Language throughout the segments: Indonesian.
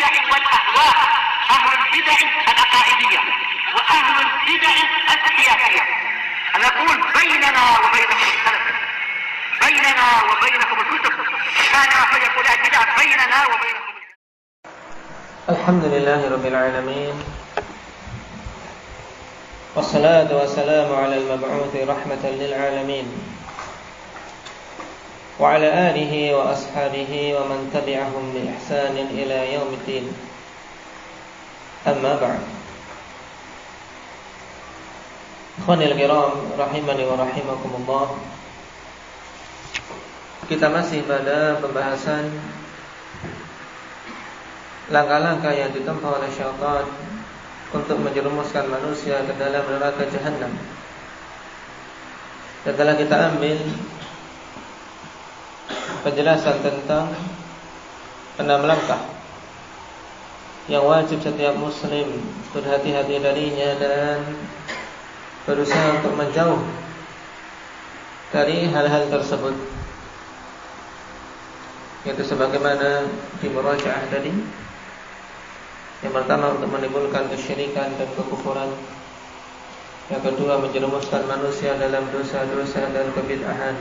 البدع والأهواء، أهل البدع العقائدية وأهل البدع السياسية. نقول بيننا وبينكم السلف، بيننا وبينكم الكتب، كان فيقول البدع بيننا وبينكم. الحمد لله رب العالمين، والصلاة والسلام على المبعوث رحمة للعالمين وعلى آله وأصحابه ومن تبعهم بإحسان إلى يوم الدين. أما بعد، ikhwanil kiram rahimani wa rahimakumullah. Kita masih pada pembahasan langkah-langkah yang ditempuh oleh syaitan untuk menjerumuskan manusia ke dalam neraka Jahannam. Setelah kita ambil penjelasan tentang 6 langkah yang wajib setiap muslim berhati-hati darinya dan berusaha untuk menjauh dari hal-hal tersebut, yaitu sebagaimana di murajaah tadi. Yang pertama, untuk menimbulkan kesyirikan dan kekufuran. Yang kedua, menjerumuskan manusia dalam dosa-dosa dan kebid'ahan.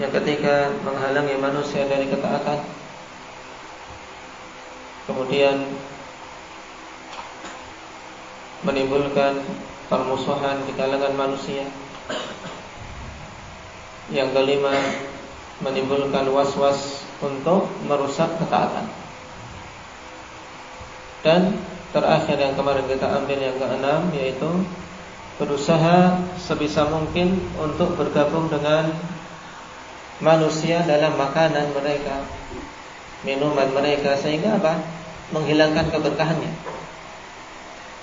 Yang ketiga, menghalangi manusia dari ketaatan. Kemudian menimbulkan permusuhan di kalangan manusia. Yang kelima, menimbulkan was-was untuk merusak ketaatan. Dan terakhir yang kemarin kita ambil yang keenam, yaitu berusaha sebisa mungkin untuk bergabung dengan manusia dalam makanan mereka, minuman mereka, sehingga apa? Menghilangkan keberkahannya.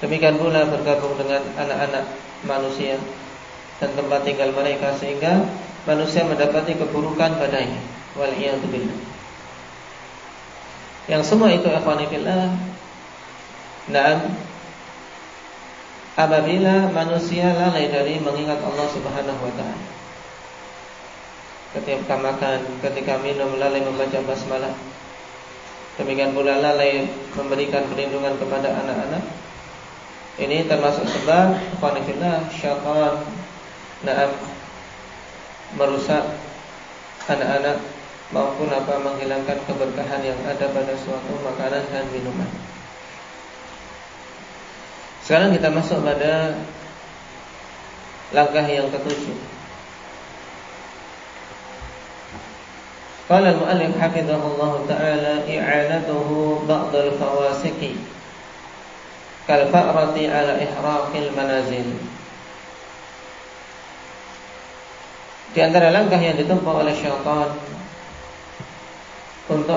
Demikian pula bergabung dengan anak-anak manusia dan tempat tinggal mereka, sehingga manusia mendapati keburukan padanya. Wal'iyadu billah. Yang semua itu ikhwani fillah, apabila manusia lalai dari mengingat Allah Subhanahu wa ta'ala. Ketika makan, ketika minum, lalai membaca basmalah. Demikian pula lalai memberikan perlindungan kepada anak-anak. Ini termasuk sebab ikhwanillah syaitan merusak anak-anak maupun menghilangkan keberkahan yang ada pada suatu makanan dan minuman. Sekarang kita masuk pada langkah yang ketujuh. Qala al-mu'allif hafizahullah ta'ala i'anatuhu ba'dal fawasiqi kal fa'rati ala ihraqil manazil. Di antara langkah yang ditempuh oleh syaitan untuk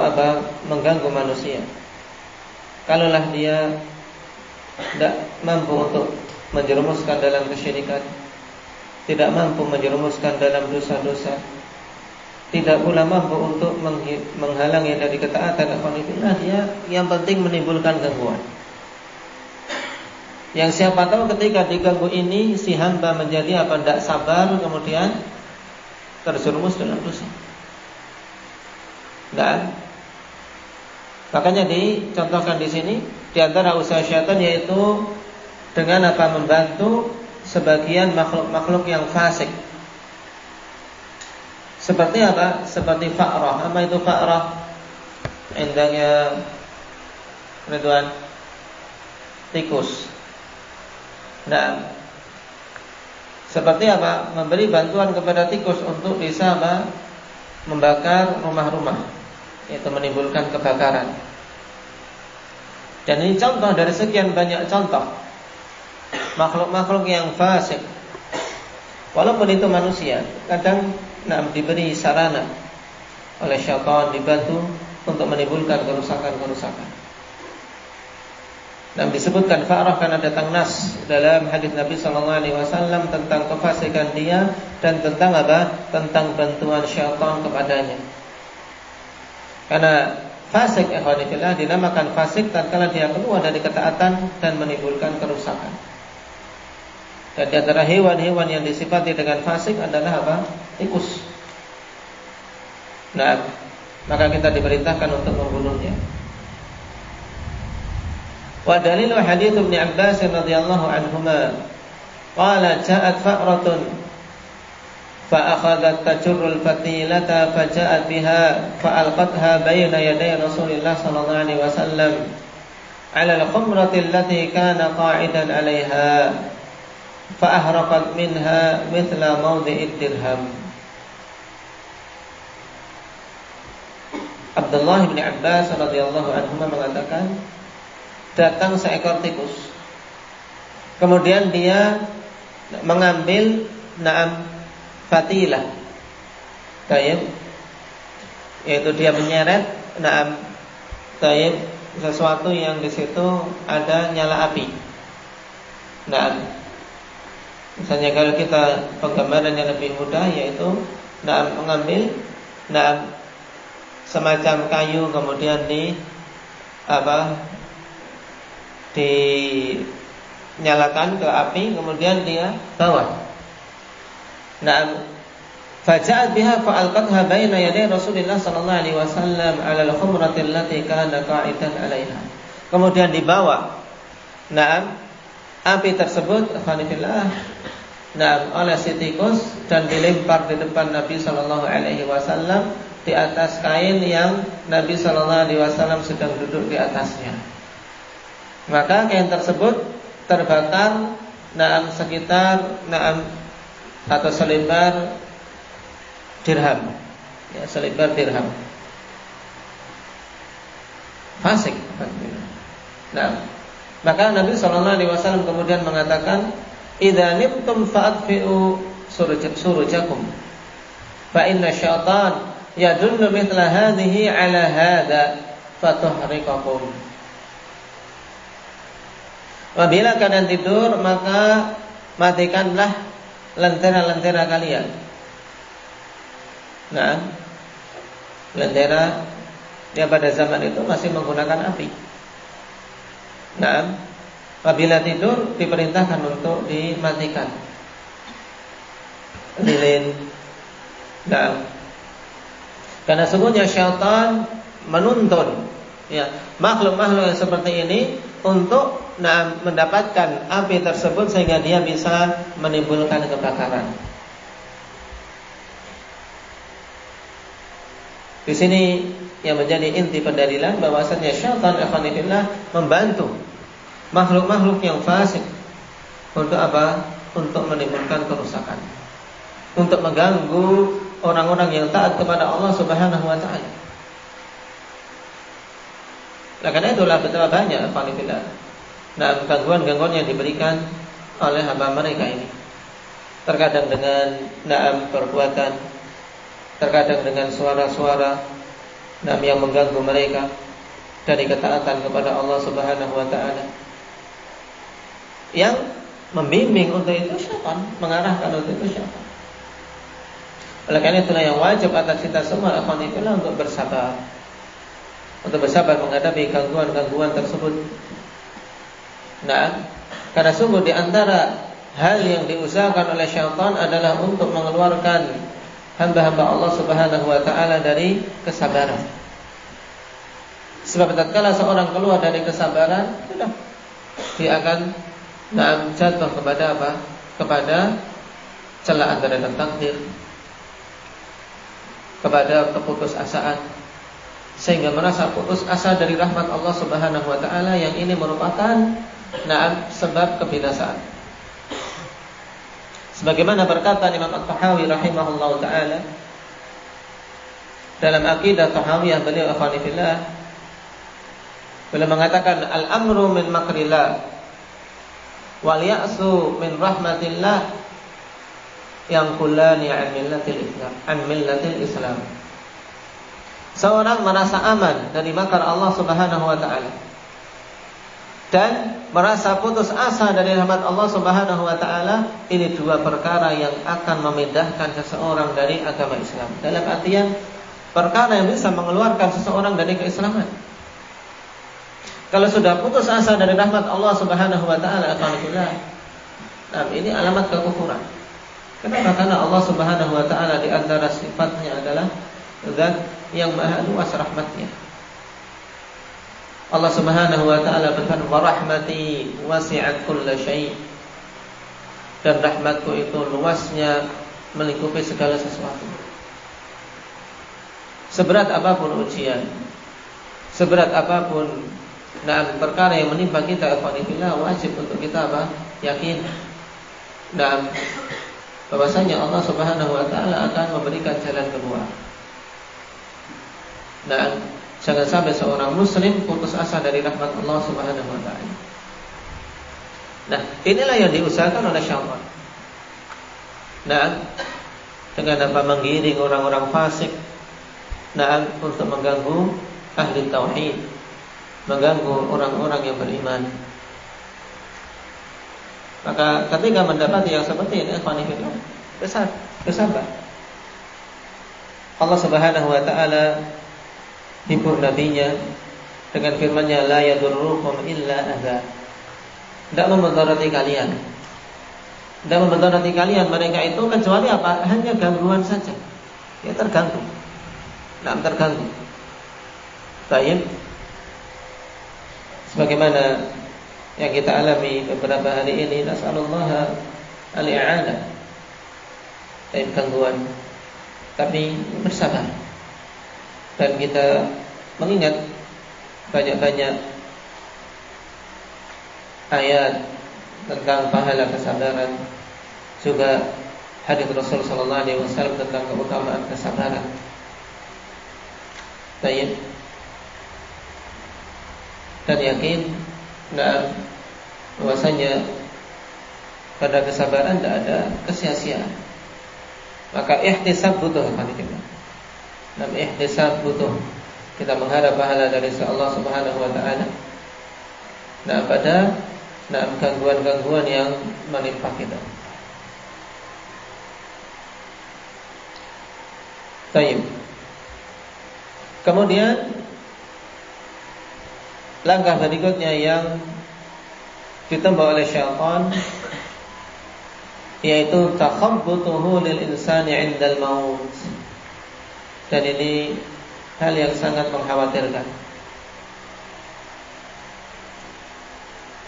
mengganggu manusia, kalaulah dia tidak mampu untuk menjerumuskan dalam kesyirikan, tidak mampu menjerumuskan dalam dosa-dosa, tidak pula mampu untuk menghalangi dari ketaatan, dia yang penting menimbulkan gangguan. Yang siapa tahu ketika diganggu ini si hamba menjadi tidak sabar, kemudian terjerumus dalam dosa. Makanya dicontohkan di sini, di antara usaha syaitan yaitu dengan membantu sebagian makhluk-makhluk yang fasik. Seperti apa? Seperti fa'rah. Apa itu fa'rah? Indahnya Ridwan, tikus. Seperti apa? Memberi bantuan kepada tikus untuk bisa membakar rumah-rumah, yaitu menimbulkan kebakaran. Dan ini contoh dari sekian banyak contoh makhluk-makhluk yang fasik. Walaupun itu manusia, kadang diberi sarana oleh syaitan, dibantu untuk menimbulkan kerusakan-kerusakan. Dan disebutkan fa'rah karena datang nas dalam hadis Nabi SAW tentang kefasikan dia dan tentang tentang bantuan syaitan kepadanya. Karena fasik ikhwanillah dinamakan fasik tatkala dia keluar dari ketaatan dan menimbulkan kerusakan. Dan di antara hewan-hewan yang disifati dengan fasik adalah tikus. Maka kita diperintahkan untuk membunuhnya. Wa dalilu hadits Ibnu Abbas radhiyallahu anhuma qala ja'at fa'ratun fa akhadhat tajurrul fatilata fa ja'at biha fa alqatha bayna yaday Rasulillah sallallahu alaihi wasallam ala al-khumrati allati kana qa'idan 'alayha fa ahraqat minha mithla mawdi'id dirham. Abdullah bin Abbas radhiyallahu anhuma mengatakan, datang seekor tikus. Kemudian dia mengambil fatilah. Tayyib. Yaitu dia menyeret tayyib sesuatu yang di situ ada nyala api. Misalnya kalau kita penggambaran yang lebih mudah yaitu mengambil semacam kayu kemudian dinyalakan ke api kemudian dia bawa. Faja'at biha fa'alqatha baina yaday Rasulillah sallallahu alaihi wasallam 'ala al-khumrati allati kana qa'idan 'alaiha. Kemudian dibawa api tersebut oleh si tikus dan dilempar di depan Nabi sallallahu alaihi wasallam di atas kain yang Nabi sallallahu alaihi wasallam sedang duduk di atasnya. Maka kain tersebut terbakar sekitar atau selebar dirham. Ya, selebar dirham. Fasik. Maka Nabi sallallahu alaihi wasallam kemudian mengatakan, "Idza nimtum fa'atfi'u surujakum. Fa inna syaitan yadullu mithla hadhihi 'ala hadha fatuhriqakum." Apabila kalian tidur, maka matikanlah lentera-lentera kalian. Lentera yang pada zaman itu masih menggunakan api. Apabila tidur diperintahkan untuk dimatikan lilin. Karena sungguhnya syaitan menuntun makhluk-makhluk yang seperti ini untuk mendapatkan api tersebut sehingga dia bisa menimbulkan kebakaran. Di sini yang menjadi inti pendalilan bahwasanya syaitan ikhwanillah membantu makhluk-makhluk yang fasik untuk apa? Untuk menimbulkan kerusakan, untuk mengganggu orang-orang yang taat kepada Allah Subhanahu wa taala. Karena itulah betapa banyak ikhwanillah gangguan-gangguan yang diberikan oleh hamba mereka ini. Terkadang dengan perbuatan, terkadang dengan suara-suara yang mengganggu mereka dari ketaatan kepada Allah Subhanahu wa taala. Yang membimbing untuk itu syaitan, mengarahkan untuk itu syaitan. Oleh karena itulah yang wajib atas kita semua ikhwanillah untuk bersabar. Untuk bersabar menghadapi gangguan-gangguan tersebut. Karena sungguh di antara hal yang diusahakan oleh syaitan adalah untuk mengeluarkan hamba-hamba Allah Subhanahu wa taala dari kesabaran. Sebab tatkala seorang keluar dari kesabaran, sudah dia akan jatuh kepada apa? Kepada celaan dari takdir, kepada keputusasaan, sehingga merasa putus asa dari rahmat Allah Subhanahu wa taala yang ini merupakan sebab kebinasaan. Sebagaimana berkata Imam At-Tahawi rahimahullahu taala dalam akidah Tahawiyah beliau ikhwanillah, beliau mengatakan al-amru min makrillah wal ya'su min rahmatillah yang kulani an millatil Islam. Seorang merasa aman dari makar Allah Subhanahu wa taala dan merasa putus asa dari rahmat Allah Subhanahu wa taala, ini dua perkara yang akan memindahkan seseorang dari agama Islam. Dalam artian perkara yang bisa mengeluarkan seseorang dari keislaman. Kalau sudah putus asa dari rahmat Allah Subhanahu wa taala, alhamdulillah. Ini alamat kekufuran. Kenapa? Karena Allah Subhanahu wa taala di antara sifatnya adalah Zat yang maha luas rahmatnya. Allah Subhanahu wa taala berfirman, "Wa rahmati wasi'at kulla syai'." Dan rahmatku itu luasnya melingkupi segala sesuatu. Seberat apapun ujian, seberat apapun perkara yang menimpa kita, ikhwanillah, wajib untuk kita yakin bahwasanya Allah Subhanahu wa taala akan memberikan jalan keluar. Jangan sampai seorang muslim putus asa dari rahmat Allah Subhanahu wa taala. Inilah yang diusahakan oleh syaitan. Dengan menggiring orang-orang fasik, untuk mengganggu ahli tauhid, mengganggu orang-orang yang beriman. Maka ketika mendapati yang seperti ini, bersabar. Allah Subhanahu wa taala hibur nabinya dengan firman-Nya, la yadurrukum illa adza. Tidak memudarati kalian. Tidak memudarati kalian mereka itu kecuali apa? Hanya gangguan saja. Ya terganggu. Terganggu. Baik. Sebagaimana yang kita alami beberapa hari ini, nasallallahu al-i'anah. Baik gangguan. Tapi bersabar. Dan kita mengingat banyak-banyak ayat tentang pahala kesabaran, juga hadis Rasul sallallahu alaihi wasallam tentang keutamaan kesabaran. Baik. Dan yakin bahwasanya pada kesabaran tidak ada kesia-siaan. Maka ihtisab butuh ihtisab butuh. Kita mengharap pahala dari Allah Subhanahu wa taala. Pada gangguan-gangguan yang menimpa kita. Baik. Kemudian langkah berikutnya yang ditempuh oleh syaitan, yaitu takhabbutuhu lil insani 'indal maut. Dan ini hal yang sangat mengkhawatirkan.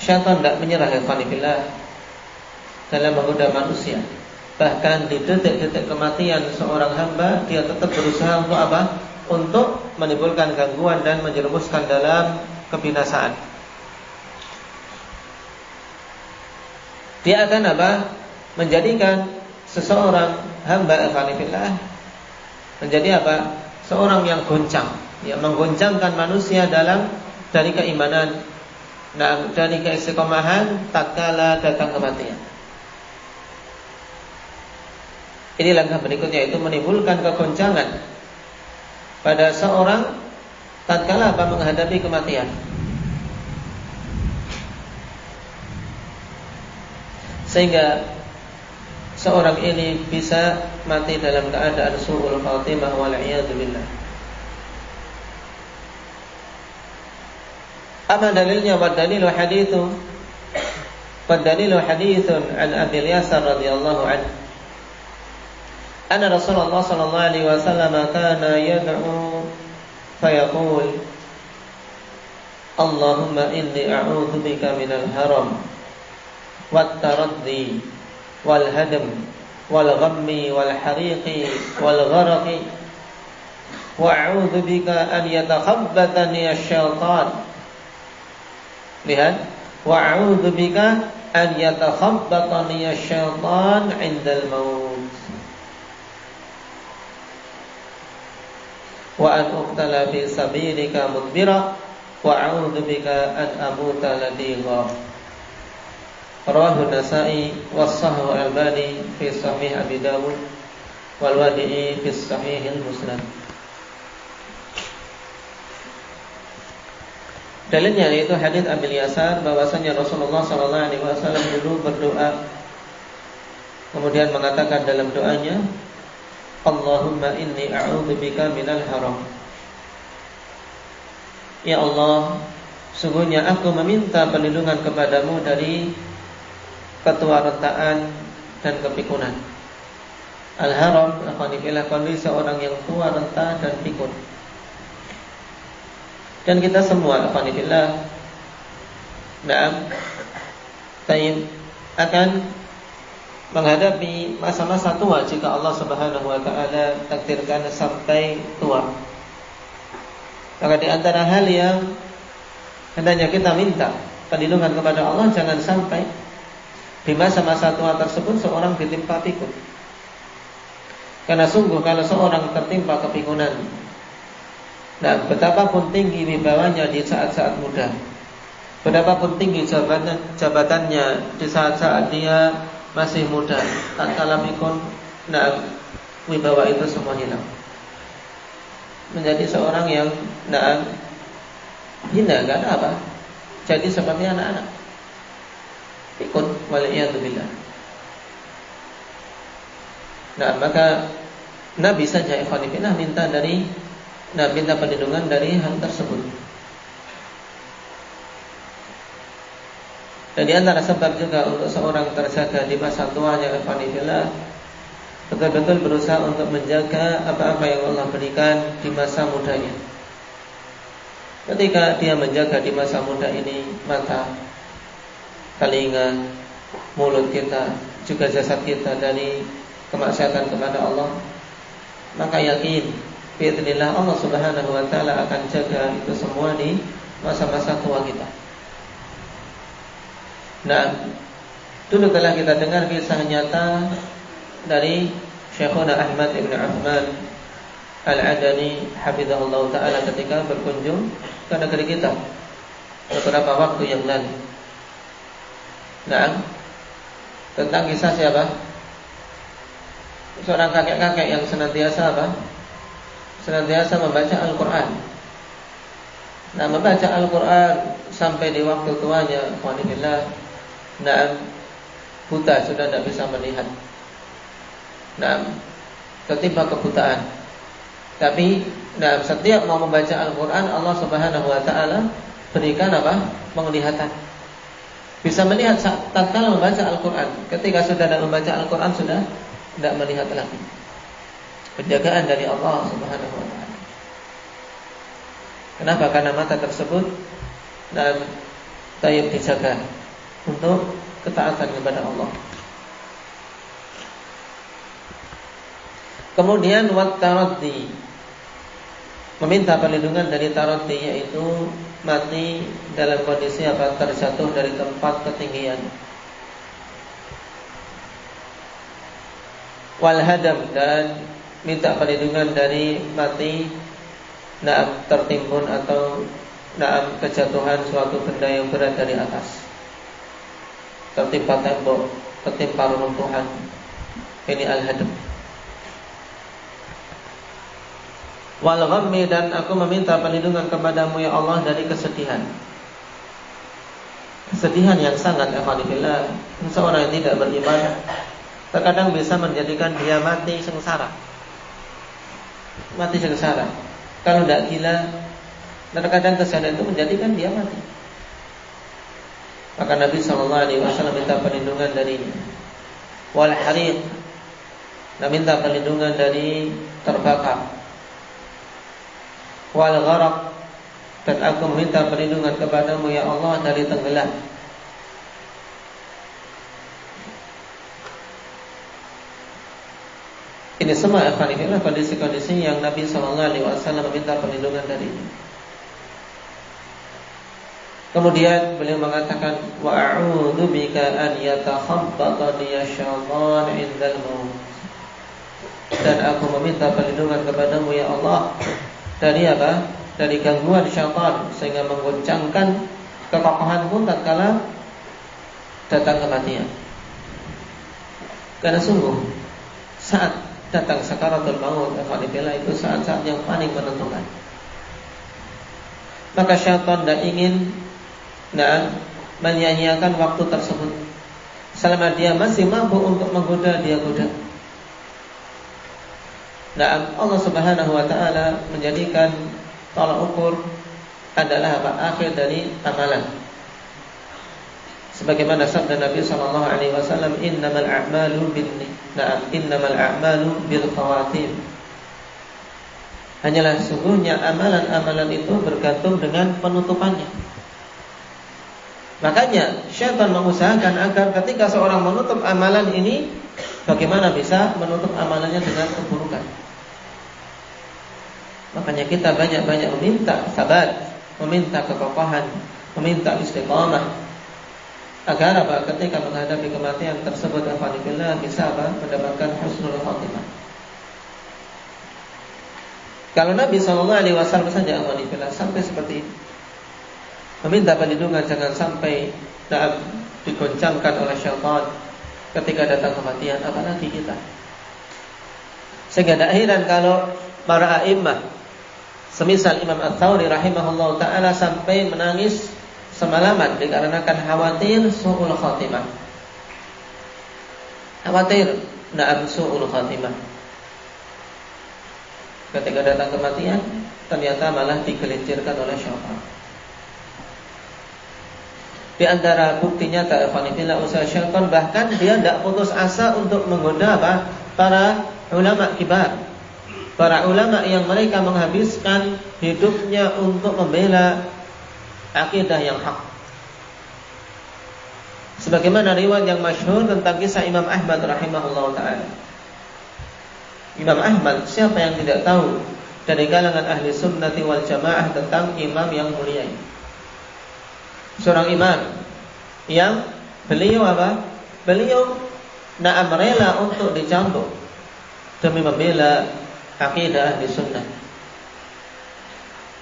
Syaitan tidak menyerah dalam menggoda manusia. Bahkan di detik-detik kematian seorang hamba, dia tetap berusaha untuk apa? Untuk menimbulkan gangguan dan menjerumuskan dalam kebinasaan. Dia akan menjadikan seseorang hamba menjadi seorang yang goncang, yang menggoncangkan manusia dari keimanan, dari keistiqomahan tatkala datang kematian. Ini langkah berikutnya, itu menimbulkan kegoncangan pada seorang tatkala menghadapi kematian. Sehingga seorang ini bisa mati dalam keadaan su'ul khatimah wal iyadu billah. Apa dalilnya? Dalilu hadithun an Abi Yasar radhiyallahu anhu. Anna Rasulullah sallallahu alaihi wasallam kana yad'u fayaqul Allahumma inni a'udzu bika minal haram wat taraddi wal hadm wal ghammi wal hariqi wal gharqi wa a'udzu bika an yatakhabbatani asy-syaitan. Lihat, wa a'udzu bika an yatakhabbatani asy-syaitan 'indal maut wa an uqtala fi sabilika mudbira wa a'udzu bika an amuta ladigha. Rawahu Nasa'i wa Sahih Al-Albani fi Sahih Abi Dawud wal Wadi'i fi Sahih Al-Musnad. Dalilnya yaitu hadits Abi Yasar, bahwasanya Rasulullah sallallahu alaihi wasallam dulu berdoa, kemudian mengatakan dalam doanya, Allahumma inni a'udzu bika minal haram. Ya Allah, sungguhnya aku meminta perlindungan kepadamu dari ketuarentaan dan kepikunan. Al-haram adalah kondisi orang yang tua, renta dan pikun. Dan kita semua alhamdulillah akan menghadapi masa-masa tua jika Allah Subhanahu wa taala takdirkan sampai tua. Maka di antara hal yang hendaknya kita minta perlindungan kepada Allah, jangan sampai di masa-masa tua tersebut seorang ditimpa pikun. Karena sungguh kalau seorang tertimpa kepikunan, betapapun tinggi wibawanya di saat-saat muda, betapapun tinggi jabatannya di saat-saat dia masih muda, tatkala pikun, wibawa itu semua hilang. Menjadi seorang yang hina, karena apa? Jadi seperti anak-anak pikun, waliyadzubillah. Maka Nabi saja ikhwanifillah minta perlindungan dari hal tersebut. Dan di antara sebab juga untuk seorang terjaga di masa tuanya ikhwanifillah, betul-betul berusaha untuk menjaga apa-apa yang Allah berikan di masa mudanya. Ketika dia menjaga di masa muda ini mata, telinga, mulut kita, juga jasad kita dari kemaksiatan kepada Allah, maka yakin biidznillah Allah Subhanahu wa taala akan jaga itu semua di masa-masa tua kita. Dulu telah kita dengar kisah nyata dari Syekhuna Ahmad ibn Uthman Al-Adani hafizahullah ta'ala ketika berkunjung ke negeri kita beberapa waktu yang lalu. Tentang kisah siapa? Seorang kakek-kakek yang senantiasa senantiasa membaca Al-Quran. Membaca Al-Quran sampai di waktu tuanya, alhamdulillah, buta, sudah tidak bisa melihat. Ketimpa kebutaan. Tapi setiap mau membaca Al-Quran, Allah Subhanahu wa ta'ala berikan penglihatan. Bisa melihat tatkala membaca Al-Quran. Ketika sudah tidak membaca Al-Quran, sudah tidak melihat lagi. Penjagaan dari Allah Subhanahu wa ta'ala. Kenapa? Karena mata tersebut tayyib dijaga untuk ketaatan kepada Allah. Kemudian wat-taraddi, meminta perlindungan dari taraddi, yaitu mati dalam kondisi terjatuh dari tempat ketinggian. Wal hadam, dan minta perlindungan dari mati tertimbun atau kejatuhan suatu benda yang berat dari atas, tertimpa tembok, tertimpa reruntuhan. Ini al-hadam. Wal ghammi, dan aku meminta perlindungan kepadamu ya Allah dari kesedihan. Kesedihan yang sangat alhamdulillah, seorang yang tidak beriman terkadang bisa menjadikan dia mati sengsara. Mati sengsara. Kalau tidak gila, terkadang kesedihan itu menjadikan dia mati. Maka Nabi SAW minta perlindungan darinya. Wal hariq, minta perlindungan dari terbakar. Wal gharaq, dan aku meminta perlindungan kepadamu ya Allah dari tenggelam. Ini semua adalah kondisi-kondisi yang Nabi SAW meminta perlindungan darinya. Kemudian beliau mengatakan, wa a'udzu bika an yatakhabbata liya syaitan indal maut, dan aku meminta perlindungan kepadamu ya Allah dari dari gangguan syaitan sehingga menggoncangkan kekokohanmu tatkala datang kematian. Karena sungguh saat datang sakaratul maut, itu saat-saat yang paling menentukan. Maka syaitan tidak ingin menyia-nyiakan waktu tersebut. Selama dia masih mampu untuk menggoda, dia goda. Allah Subhanahu wa ta'ala menjadikan tolak ukur adalah akhir dari amalan. Sebagaimana sabda Nabi SAW, innamal a'malu bil khawatim. Hanyalah sungguhnya amalan-amalan itu bergantung dengan penutupannya. Makanya syaitan mengusahakan agar ketika seorang menutup amalan ini, bagaimana bisa menutup amalannya dengan keburukan. Makanya kita banyak-banyak meminta sabat, meminta kekokohan, meminta istiqamah, agar apa? Ketika menghadapi kematian tersebut, alhamdulillah bisa apa? Mendapatkan husnul khatimah. Kalau Nabi SAW saja alhamdulillah sampai seperti ini, meminta perlindungan jangan sampai digoncangkan oleh syaitan ketika datang kematian, apalagi kita. Sehingga tidak heran kalau para a'immah, semisal Imam Ats-Tsauri rahimahullah ta'ala, sampai menangis semalaman dikarenakan khawatir su'ul khatimah. Khawatir su'ul khatimah. Ketika datang kematian, ternyata malah digelincirkan oleh syaitan. Di antara bukti nyata ikhwanillah usaha syaitan, bahkan dia tidak putus asa untuk menggoda apa? Para ulama kibar, para ulama yang mereka menghabiskan hidupnya untuk membela akidah yang hak. Sebagaimana riwayat yang masyhur tentang kisah Imam Ahmad rahimahullah ta'ala. Imam Ahmad, siapa yang tidak tahu dari kalangan ahli sunnati wal jamaah tentang imam yang mulia ini? Seorang imam yang beliau apa? Beliau na'am rela untuk dicambuk demi membela akidah ahli sunnah.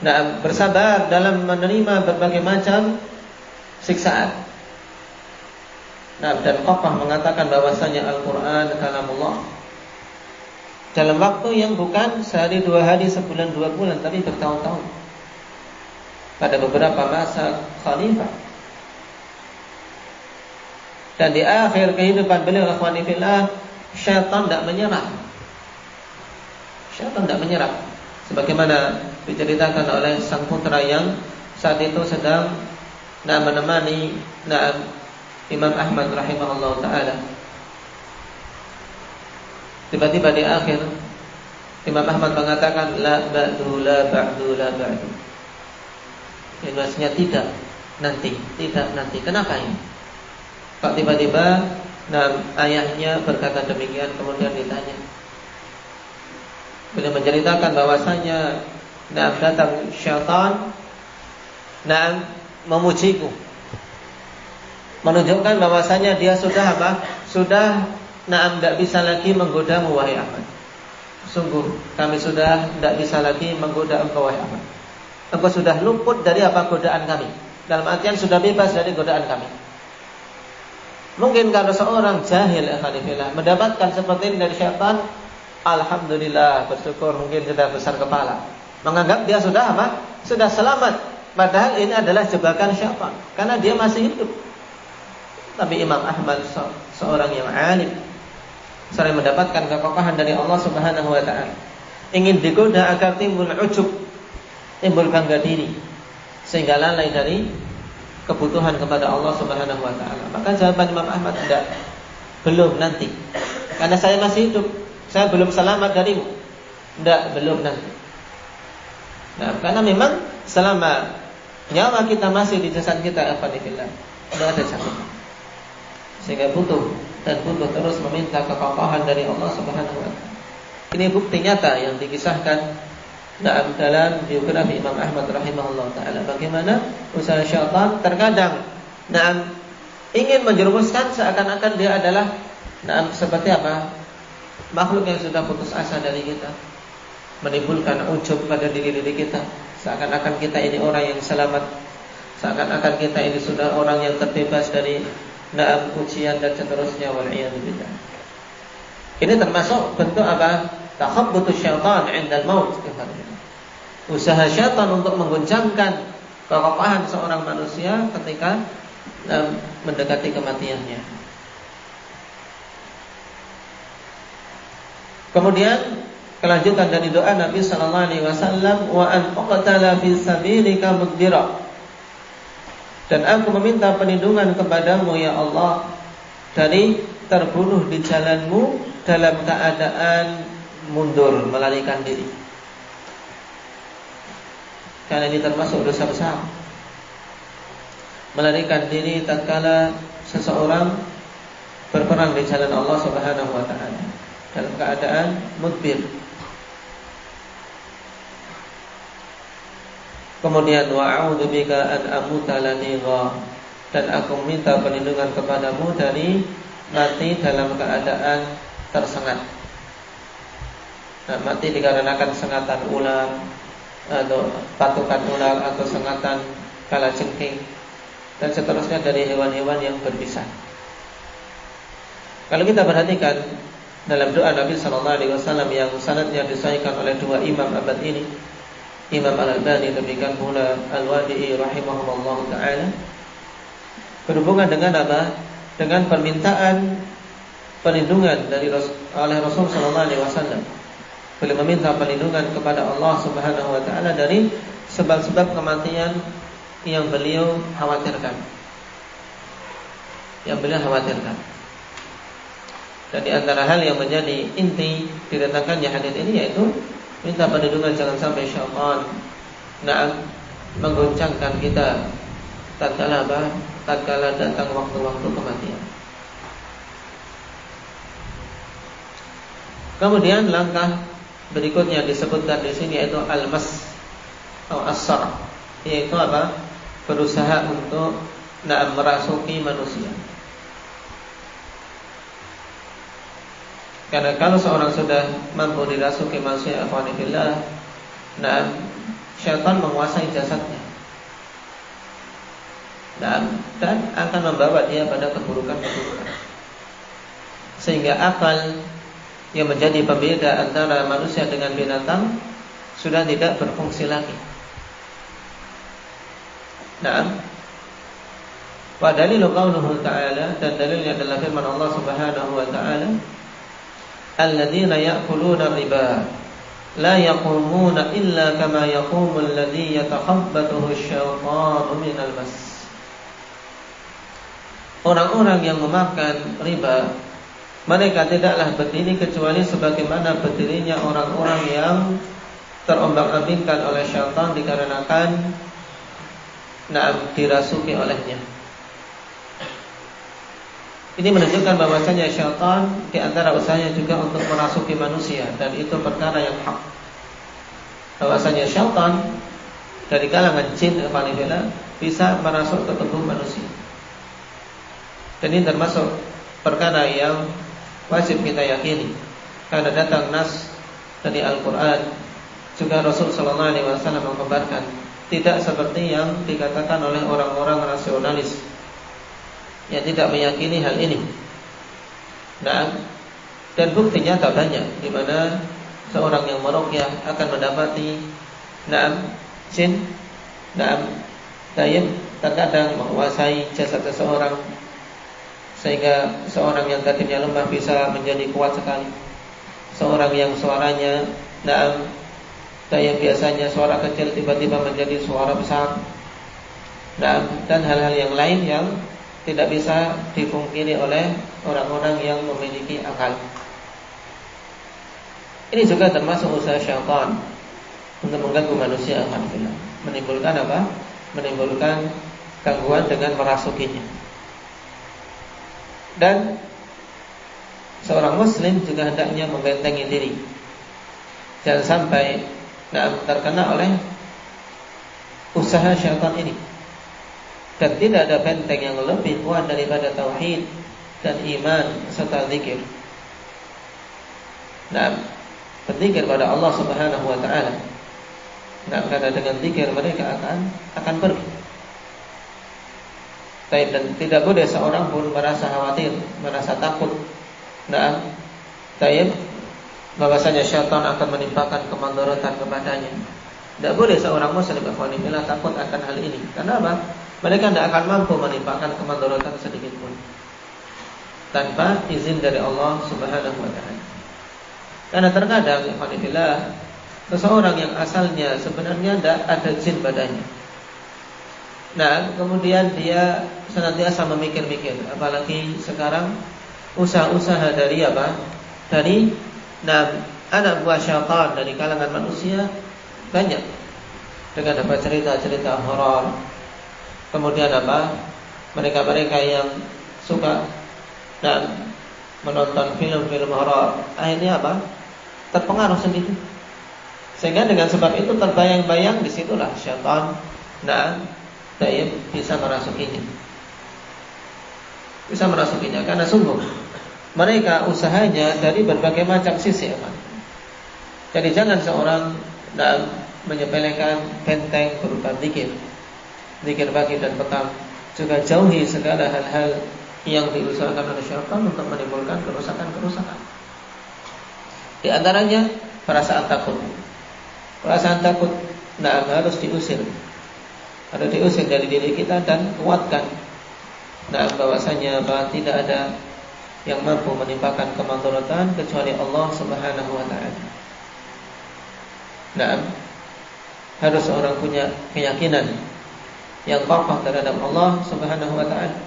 Na'am bersabar dalam menerima berbagai macam siksaan. Na'am dan kokoh mengatakan bahwasanya Al-Quran kalamullah dalam waktu yang bukan sehari, 2 hari, sebulan, 2 bulan, tapi bertahun-tahun. Pada beberapa masa khalifah. Dan di akhir kehidupan beliau akhwani fillah, syaitan tidak menyerah. Syaitan tidak menyerah. Sebagaimana diceritakan oleh sang putra yang saat itu sedang menemani Imam Ahmad rahimahullah ta'ala. Tiba-tiba di akhir Imam Ahmad mengatakan la ba'du, la ba'du, la ba'du. Ini maksudnya tidak nanti. Kenapa ini? Kok tiba-tiba ayahnya berkata demikian, kemudian ditanya. Beliau menceritakan bahwasanya datang syaitan memujiku, menunjukkan bahwasanya dia sudah apa? Sudah tidak bisa lagi menggodamu wahai Ahmad. Sungguh kami sudah tidak bisa lagi menggoda engkau wahai Ahmad. Engkau sudah luput dari apa? Godaan kami. Dalam artian sudah bebas dari godaan kami. Mungkin kalau seorang jahil mendapatkan seperti ini dari syaitan, alhamdulillah, bersyukur, mungkin sudah besar kepala, menganggap dia sudah apa? Sudah selamat. Padahal ini adalah jebakan syaitan, karena dia masih hidup. Tapi Imam Ahmad seorang yang alim, sering mendapatkan kekokohan dari Allah Subhanahu wa ta'ala, ingin digoda agar timbul ujub, timbul bangga diri, sehingga lalai dari kebutuhan kepada Allah Subhanahu wa ta'ala. Maka jawaban Imam Ahmad, tidak, belum nanti, karena saya masih hidup, saya belum selamat darimu. Tidak, belum nanti. Nah, karena memang selama nyawa kita masih di jasad kita, alhamdulillah, tidak ada sakit. Sehingga butuh terus meminta kekokohan dari Allah Subhanahu wa ta'ala. Ini bukti nyata yang dikisahkan dalam biografi Imam Ahmad rahimahullah ta'ala, bagaimana usaha syaitan terkadang ingin menjerumuskan seakan-akan dia adalah seperti apa? Makhluk yang sudah putus asa dari kita, menimbulkan ujub pada diri-diri kita, seakan-akan kita ini orang yang selamat, seakan-akan kita ini sudah orang yang terbebas dari ujian dan seterusnya. Wal'iyadzubillah. Ini termasuk bentuk apa? Takhabbutus syaitan 'indal maut. Usaha syaitan untuk mengguncangkan kekokohan seorang manusia ketika mendekati kematiannya. Kemudian kelanjutan dari doa Nabi sallallahu alaihi wasallam, wa an uqtala fi sabilika mudbira. Dan aku meminta perlindungan kepadamu ya Allah dari terbunuh di jalanmu dalam keadaan mundur, melarikan diri. karena ini termasuk dosa besar. Melarikan diri tatkala seseorang berperang di jalan Allah Subhanahu wa taala dalam keadaan mudbir. Kemudian wa'udzubika an amuta lanigha, dan aku minta perlindungan kepadamu dari mati dalam keadaan tersengat. Nah, mati dikarenakan sengatan ular atau patukan ular atau sengatan kalajengking dan seterusnya dari hewan-hewan yang berbisa. Kalau kita perhatikan dalam doa Nabi sallallahu alaihi wasallam yang sanadnya disahihkan oleh dua imam abad ini, Imam Al-Albani demikian pula Al-Wadi'i rahimahullah taala, berhubungan dengan apa? Dengan permintaan perlindungan oleh Rasul sallallahu alaihi wasallam. Beliau meminta perlindungan kepada Allah Subhanahu wa taala dari sebab-sebab kematian yang beliau khawatirkan. Dan di antara hal yang menjadi inti didatangkannya hadis ini yaitu minta perlindungan jangan sampai syaitan menggoncangkan kita tatkala datang waktu-waktu kematian. Kemudian langkah berikutnya disebutkan di sini yaitu al-mas atau as-sar, yaitu apa? Berusaha untuk merasuki manusia. Karena kalau seorang sudah mampu dirasuki manusia, akhwanillah, syaitan menguasai jasadnya. Dan akan membawa dia pada keburukan-keburukan. Sehingga akal yang menjadi pembeda antara manusia dengan binatang sudah tidak berfungsi lagi. Wa dalilu qauluhu ta'ala, dan dalilnya adalah firman Allah Subhanahu wa ta'ala, alladzina ya'kuluna riba la yaqumuna illa kama yaqumul ladzi yatakhabbathu asy-syaitanu minal mas. Orang-orang yang memakan riba, mereka tidaklah berdiri kecuali sebagaimana berdirinya orang-orang yang terombang-ambingkan oleh syaitan dikarenakan dirasuki olehnya. Ini menunjukkan bahwasanya syaitan di antara usahanya juga untuk merasuki manusia, dan itu perkara yang hak. Bahwasanya syaitan dari kalangan jin bisa merasuk ke tubuh manusia. Dan ini termasuk perkara yang wajib kita yakini, karena datang nas dari Al-Quran, juga Rasul sallallahu alaihi wasallam mengkabarkan, tidak seperti yang dikatakan oleh orang-orang rasionalis yang tidak meyakini hal ini. Dan bukti nyata banyak di mana seorang yang meruqyah akan mendapati jin terkadang menguasai jasad seseorang, sehingga seorang yang tadinya lemah bisa menjadi kuat sekali. Seorang yang suaranya biasanya suara kecil tiba-tiba menjadi suara besar. Dan hal-hal yang lain yang tidak bisa dipungkiri oleh orang-orang yang memiliki akal. Ini juga termasuk usaha syaitan untuk mengganggu manusia, alhamdulillah. Menimbulkan apa? Menimbulkan gangguan dengan merasukinya. Dan seorang muslim juga hendaknya membentengi diri, jangan sampai terkena oleh usaha syaitan ini. Dan tidak ada benteng yang lebih kuat daripada tauhid dan iman serta zikir. Berzikir pada Allah Subhanahu wa taala. Karena dengan zikir mereka akan pergi. Dan tidak boleh seorang pun merasa khawatir, merasa takut. Bahwasanya syaitan akan menimpakan kemandaratan kepadanya. Tidak boleh seorang muslim takut akan hal ini. Karena apa? Mereka tidak akan mampu menimpakan kemandaratan sedikit pun tanpa izin dari Allah Subhanahu wa taala. Karena terkadang seseorang yang asalnya sebenarnya tidak ada jin badannya, kemudian dia senantiasa memikir-mikir, apalagi sekarang usaha-usaha dari apa? Dari anak buah syaitan dari kalangan manusia banyak. dengan apa cerita-cerita horor. Kemudian apa? Mereka-mereka yang suka dan menonton film-film horor, akhirnya apa? Terpengaruh sendiri. Sehingga dengan sebab itu terbayang-bayang disitulah syaitan bisa merasukinya. Bisa merasukinya karena sungguh mereka usahanya dari berbagai macam sisi. Jadi jangan seorang menyepelekan benteng berupa zikir pagi dan petang. Juga jauhi segala hal-hal yang diusahakan oleh syaitan untuk menimbulkan kerusakan-kerusakan. Di antaranya perasaan takut. Perasaan takut harus diusir. Harus diusir dari diri kita dan kuatkan. Bahwasanya tidak ada yang mampu menimpakan kemadaratan kecuali Allah Subhanahu wa taala. Harus orang punya keyakinan yang kokoh terhadap Allah Subhanahu wa taala.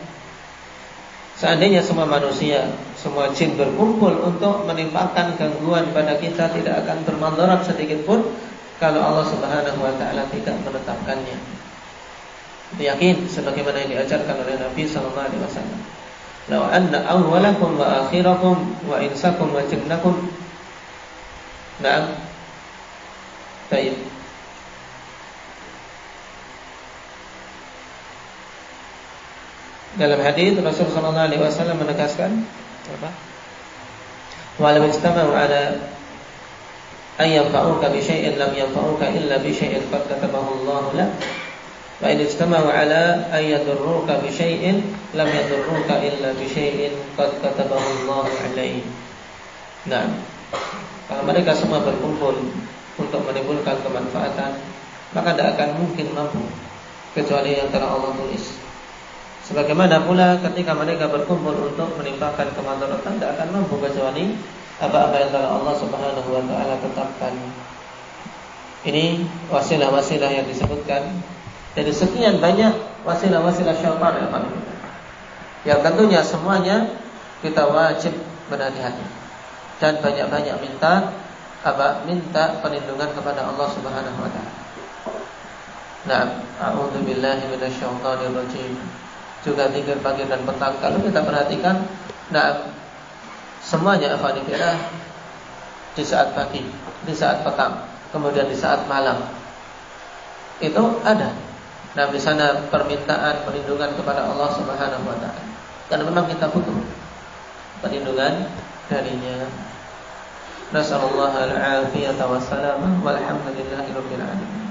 Seandainya semua manusia, semua jin berkumpul untuk menimpakan gangguan pada kita, tidak akan bermadarat sedikit pun kalau Allah Subhanahu wa taala tidak menetapkannya. Yakin sebagaimana yang diajarkan oleh Nabi sallallahu alaihi wasallam. Law anna awwalakum wa akhirakum wa insakum wa jinnakum. Baik. Dalam hadis Rasulullah sallallahu alaihi wasallam menegaskan apa? Wa lam istama'u ala ay yanfa'uka bi syai'in lam yanfa'uka illa bi syai'in qad katabahu Allah lak. Wa in istama'u ala ay yadurruka bi syai'in lam yadurruka illa bi syai'in qad katabahu Allah 'alaik. Kalau mereka semua berkumpul untuk menimbulkan kemanfaatan, maka tidak akan mungkin mampu kecuali yang telah Allah tulis. Sebagaimana pula ketika mereka berkumpul untuk menimpakan kemadaratan, tidak akan mampu kecuali apa-apa yang telah Allah Subhanahu wa taala tetapkan. Ini wasilah-wasilah yang disebutkan dari sekian banyak wasilah-wasilah syaitan yang tentunya semuanya kita wajib berhati-hati dan banyak-banyak minta perlindungan kepada Allah Subhanahu wa taala. A'udzu billahi minasyaitonir rajim. Juga zikir pagi dan petang. Kalau kita perhatikan, semuanya afadillah di saat pagi, di saat petang, kemudian di saat malam. Itu ada. Di sana permintaan perlindungan kepada Allah Subhanahu wa taala. Karena memang kita butuh perlindungan darinya. Nasallallahu al-afiyata wassalamah walhamdulillahirabbil alamin.